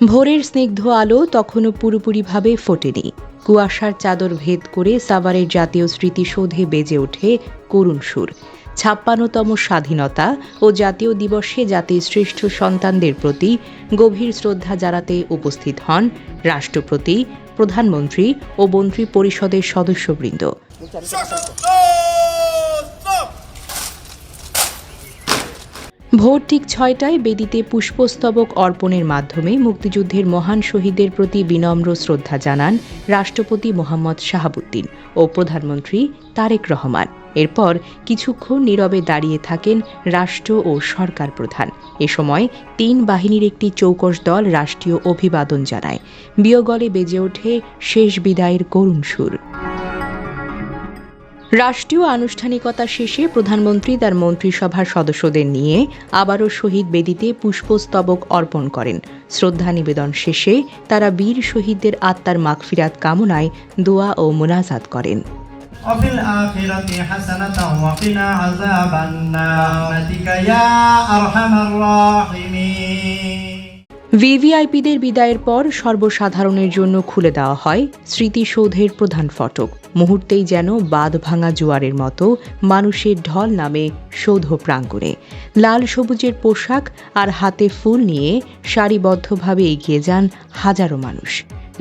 ভোরের স্নিগ্ধ আলো তখনও পুরোপুরিভাবে ফোটেনি। কুয়াশার চাদর ভেদ করে সাভারের জাতীয় স্মৃতিসৌধে বেজে ওঠে করুণ সুর। ৫৬তম স্বাধীনতা ও জাতীয় দিবসে জাতির শ্রেষ্ঠ সন্তানদের প্রতি গভীর শ্রদ্ধা জানাতে উপস্থিত হন রাষ্ট্রপতি, প্রধানমন্ত্রী ও মন্ত্রী পরিষদের সদস্যবৃন্দ। ভোর ঠিক ৬টায় বেদিতে পুষ্পস্তবক অর্পণের মাধ্যমে মুক্তিযুদ্ধের মহান শহীদদের প্রতি বিনম্র শ্রদ্ধা জানান রাষ্ট্রপতি মোহাম্মদ শাহাবুদ্দিন ও প্রধানমন্ত্রী তারেক রহমান। এরপর কিছুক্ষণ নীরবে দাঁড়িয়ে থাকেন রাষ্ট্র ও সরকার প্রধান। এ সময় ৩ বাহিনীর একটি চৌকস দল রাষ্ট্রীয় অভিবাদন জানায়। বিয়োগলে বেজে ওঠে শেষ বিদায়ের করুণ সুর। রাষ্ট্রীয় আনুষ্ঠানিকতা শেষে প্রধানমন্ত্রী তার মন্ত্রিসভার সদস্যদের নিয়ে আবারও শহীদ বেদিতে পুষ্পস্তবক অর্পণ করেন। শ্রদ্ধা নিবেদন শেষে তারা বীর শহীদদের আত্মার মাগফিরাত কামনায় দোয়া ও মোনাজাত করেন। ভিভিআইপিদের বিদায়ের পর সর্বসাধারণের জন্য খুলে দেওয়া হয় স্মৃতিসৌধের প্রধান ফটক। মুহূর্তেই যেন বাঁধ ভাঙা জোয়ারের মতো মানুষের ঢল নামে সৌধ প্রাঙ্গণে। লাল সবুজের পোশাক আর হাতে ফুল নিয়ে সারিবদ্ধভাবে এগিয়ে যান হাজারো মানুষ।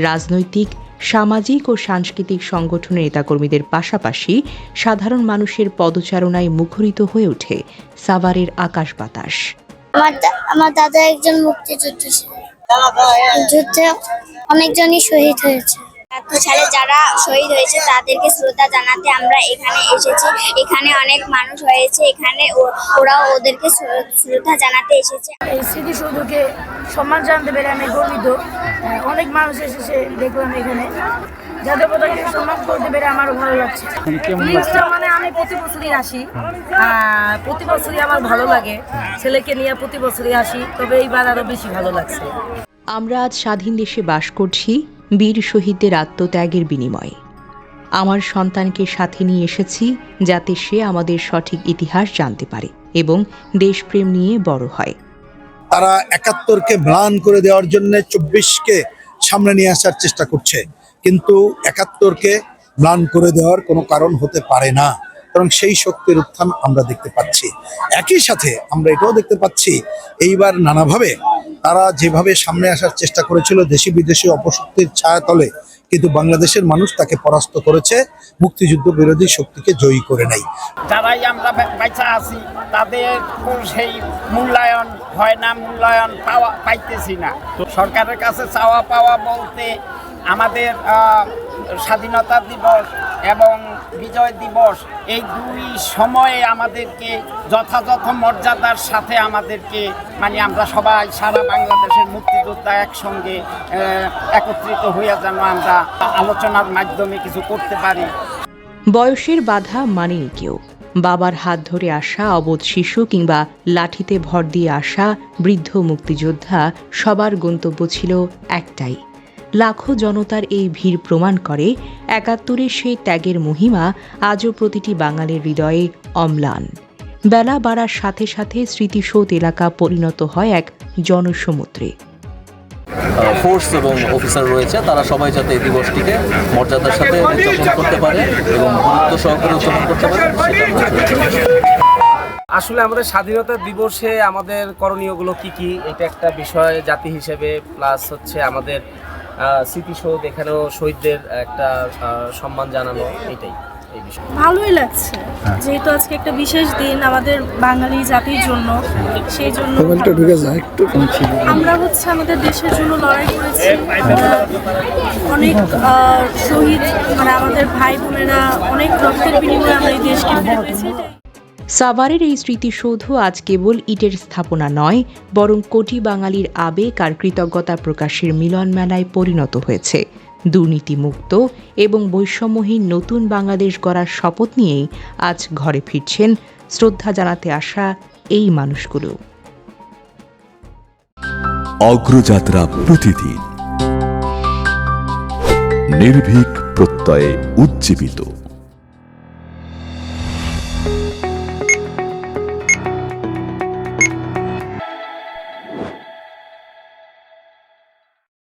রাজনৈতিক, সামাজিক ও সাংস্কৃতিক সংগঠনের নেতাকর্মীদের পাশাপাশি সাধারণ মানুষের পদচারণায় মুখরিত হয়ে ওঠে সাভারের আকাশ বাতাস। আমার দাদা একজন মুক্তিযোদ্ধা ছিলেন। যুদ্ধে অনেকজনই শহীদ হয়েছে। ৭১ সালে যারা শহীদ হয়েছে তাদেরকে শ্রদ্ধা জানাতে আমরা এখানে এসেছি। এখানে অনেক মানুষ হয়েছে, এখানে ওরাও ওদেরকে শ্রদ্ধা জানাতে এসেছে। এই স্মৃতিসৌধকে সম্মান জানাতে পেরে আমি গর্বিত। অনেক মানুষ এসেছে দেখলাম এখানে, যাদের পতাকাকে সম্মান করতে পেরে আমারও ভালো লাগছে। মানে আমি প্রতি বছরই আসি, প্রতি বছরই আমার ভালো লাগে। ছেলেকে নিয়ে প্রতি বছরই আসি, তবে এইবার আরো বেশি ভালো লাগছে। আমরা আজ স্বাধীন দেশে বাস করছি বীর শহীদদের আত্মত্যাগের বিনিময়ে। আমার সন্তানকে সাথে নিয়ে এসেছি যাতে সে আমাদের সঠিক ইতিহাস জানতে পারে এবং দেশপ্রেম নিয়ে বড় হয়। তারা ৭১কে ম্লান করে দেওয়ার জন্য ২৪কে সামনে নিয়ে আসার চেষ্টা করছে, কিন্তু ৭১কে ম্লান করে দেওয়ার কোনো কারণ হতে পারে না, কারণ সেই শক্তির উত্থান আমরা দেখতে পাচ্ছি। একই সাথে আমরা এটাও দেখতে পাচ্ছি এইবার নানাভাবে তারা যেভাবে সামনে আসার চেষ্টা করেছিল দেশি বিদেশি অপশক্তির ছায়াতলে, কিন্তু বাংলাদেশের মানুষ তাকে পরাস্ত করেছে, মুক্তিযুদ্ধ বিরোধী শক্তিকে জয়ী করে নাই। যারাই আমরা বাইচা আছি তাদের সেই মূল্যায়ন হয় না, মূল্যায়ন পাইতেছি না। সরকারের কাছে চাওয়া পাওয়া বলতে আমাদের স্বাধীনতা দিবস এবং বিজয় দিবস, এই দুই সময়ে আমাদেরকে যথাযথ মর্যাদার সাথে আমাদেরকে আমরা সবাই সারা বাংলাদেশের মুক্তিযোদ্ধা একসঙ্গে একত্রিত হইয়া যেন আমরা আলোচনার মাধ্যমে কিছু করতে পারি। বয়সের বাধা মানেনি কেউ। বাবার হাত ধরে আসা অবোধ শিশু কিংবা লাঠিতে ভর দিয়ে আসা বৃদ্ধ মুক্তিযোদ্ধা, সবার গন্তব্য ছিল একটাই। লাখো জনতার এই ভিড় প্রমাণ করে ৭১-এর সেই ত্যাগের মহিমা আজও প্রতিটি বাঙালির হৃদয়ে অম্লান। বেলা বাড়ার সাথে সাথে স্মৃতিসৌধ এলাকা পরিণত হয় এক জনসমুদ্রে। ফোর্স এবং অফিসার রয়েছে, তারা সবাই যাতে এই দিবসটিকে মর্যাদার সাথে উদযাপন করতে পারে এবং গুরুত্ব সহকারে উদযাপন করতে পারে। আসলে আমাদের স্বাধীনতা দিবসে আমাদের করণীয়গুলো কি এটা একটা বিষয় জাতি হিসেবে, প্লাস হচ্ছে আমাদের স্মৃতিসৌধ, এখানেও শহীদদের একটা সম্মান জানানো, এটাই এই বিষয়। ভালোই লাগছে, যেহেতু আজকে একটা বিশেষ দিন আমাদের বাঙালি জাতির জন্য, সেই জন্য আমরা আমাদের দেশের জন্য লড়াই করেছি। অনেক শহীদ, আমাদের ভাই বোনেরা অনেক রক্তের বিনিময়ে আমরা এই দেশকে ফিরে পেয়েছি। সাভারের এই স্মৃতিসৌধ আজ কেবল ইটের স্থাপনা নয়, বরং কোটি বাঙালির আবেগ আর কৃতজ্ঞতা প্রকাশের মিলন মেলায় পরিণত হয়েছে। দুর্নীতিমুক্ত এবং বৈষম্যহীন নতুন বাংলাদেশ গড়ার শপথ নিয়েই আজ ঘরে ফিরছেন শ্রদ্ধা জানাতে আসা এই মানুষগুলো। অগ্রযাত্রা প্রতিদিন, নির্ভীক প্রত্যয়ে উজ্জীবিত।